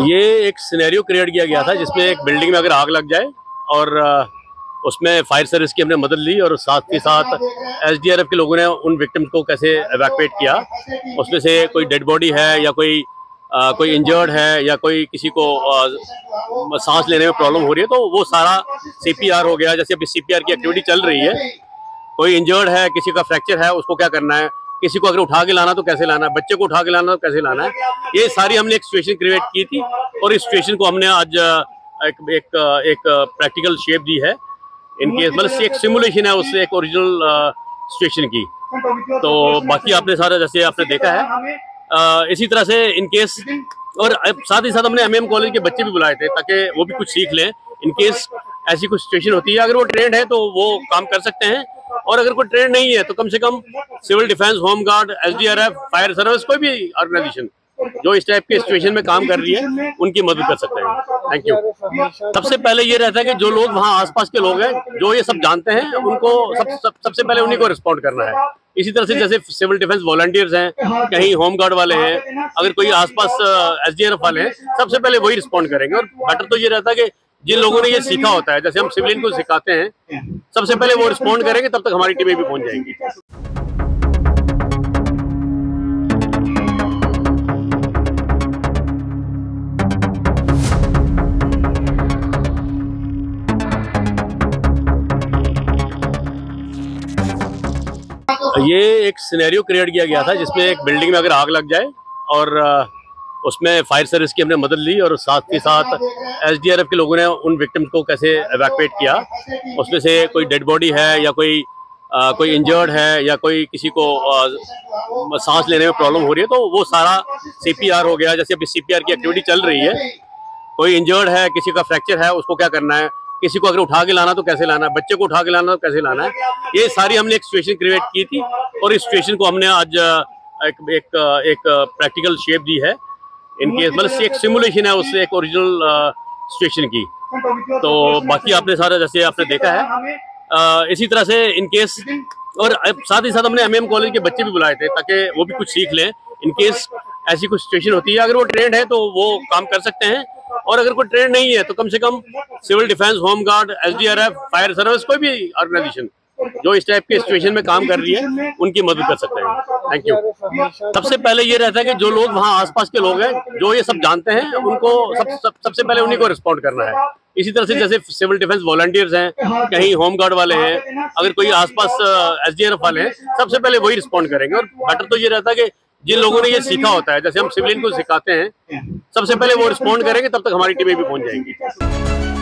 ये एक scenario create किया गया था जिसमें एक बिल्डिंग में अगर आग लग जाए और उसमें फायर सर्विस की हमने मदद ली और साथ ही साथ एसडीआरएफ के लोगों ने उन विक्टिम्स को कैसे एवैक्यूएट किया। उसमें से कोई डेड बॉडी है या कोई इंजर्ड है या कोई किसी को सांस लेने में प्रॉब्लम हो रही है, तो वो सारा सीपीआर हो गया। जैसे अभी सीपीआर की एक्टिविटी चल रही है, कोई इंजर्ड है, किसी का फ्रैक्चर है, उसको क्या करना है, किसी को अगर उठा के लाना तो कैसे लाना है, बच्चे को उठा के लाना तो कैसे लाना है, ये सारी हमने एक सिचुएशन क्रिएट की थी और इस सिचुएशन को हमने आज एक प्रैक्टिकल शेप दी है। इनकेस मतलब एक सिमुलेशन है उससे एक ओरिजिनल सिचुएशन की। तो बाकी आपने सारा जैसे आपने देखा है इसी तरह से इनकेस, और साथ ही साथ हमने एमएम कॉलेज के बच्चे भी बुलाए थे ताकि वो भी कुछ सीख लें। इनकेस ऐसी कुछ सिचुएशन होती है, अगर वो ट्रेंड है तो वो काम कर सकते हैं, और अगर कोई ट्रेंड नहीं है तो कम से कम civil defence, home guard, SDRF, fire service, कोई भी ऑर्गेनाइजेशन जो इस टाइप के सिचुएशन में काम कर रही है उनकी मदद कर सकते हैं। Thank you. सबसे पहले ये रहता है कि जो लोग वहाँ आसपास के लोग हैं जो ये सब जानते हैं उनको सबसे पहले उन्हीं को रिस्पॉन्ड करना है। इसी तरह से जैसे सिविल डिफेंस वॉलंटियर्स हैं, कहीं होम गार्ड वाले हैं, अगर कोई आसपास एसडीआरएफ वाले हैं, सबसे पहले वही रिस्पॉन्ड करेंगे। और बेटर तो ये रहता है कि जिन लोगों ने ये सीखा होता है, जैसे हम सिविलियन को सिखाते हैं, सबसे पहले वो रिस्पॉन्ड करेंगे, तब तक हमारी टीमें भी पहुंच जाएंगी। ये एक सिनेरियो क्रिएट किया गया था जिसमें एक बिल्डिंग में अगर आग लग जाए और उसमें फायर सर्विस की हमने मदद ली और साथ ही साथ एसडीआरएफ के लोगों ने उन विक्टिम्स को कैसे एवैक्यूएट किया। उसमें से कोई डेड बॉडी है या कोई इंजर्ड है या कोई किसी को सांस लेने में प्रॉब्लम हो रही है, तो वो सारा सीपीआर हो गया। जैसे अभी सीपीआर की एक्टिविटी चल रही है, कोई इंजर्ड है, किसी का फ्रैक्चर है, उसको क्या करना है, किसी को अगर उठा के लाना तो कैसे लाना है, बच्चे को उठा के लाना तो कैसे लाना है, ये सारी हमने एक सिचुएशन क्रिएट की थी और इस सिचुएशन को हमने आज एक प्रैक्टिकल शेप दी है। इनकेस मतलब एक सिमुलेशन है उससे एक ओरिजिनल सिचुएशन की। तो बाकी आपने सारा जैसे आपने देखा है इसी तरह से इनकेस, और साथ ही साथ हमने एमएम कॉलेज के बच्चे भी बुलाए थे ताकि वो भी कुछ सीख लें। इनकेस ऐसी कुछ सिचुएशन होती है, अगर वो ट्रेंड है तो वो काम कर सकते हैं, और अगर कोई ट्रेंड नहीं है तो कम से कम civil defence, home guard, SDRF, fire service, कोई भी ऑर्गेनाइजेशन जो इस टाइप के सिचुएशन में काम कर रही है उनकी मदद कर सकते हैं। Thank you. सबसे पहले ये रहता है कि जो लोग वहाँ आसपास के लोग हैं जो ये सब जानते हैं उनको सबसे पहले उन्हीं को रिस्पॉन्ड करना है। इसी तरह से जैसे सिविल डिफेंस वॉलंटियर्स हैं, कहीं होम गार्ड वाले हैं, अगर कोई आसपास एसडीआरएफ वाले हैं, सबसे पहले वही रिस्पॉन्ड करेंगे। और बेटर तो ये रहता है कि जिन लोगों ने ये सीखा होता है, जैसे हम सिविलियन को सिखाते हैं, सबसे पहले वो रिस्पॉन्ड करेंगे, तब तक हमारी टीमें भी पहुंच जाएंगी।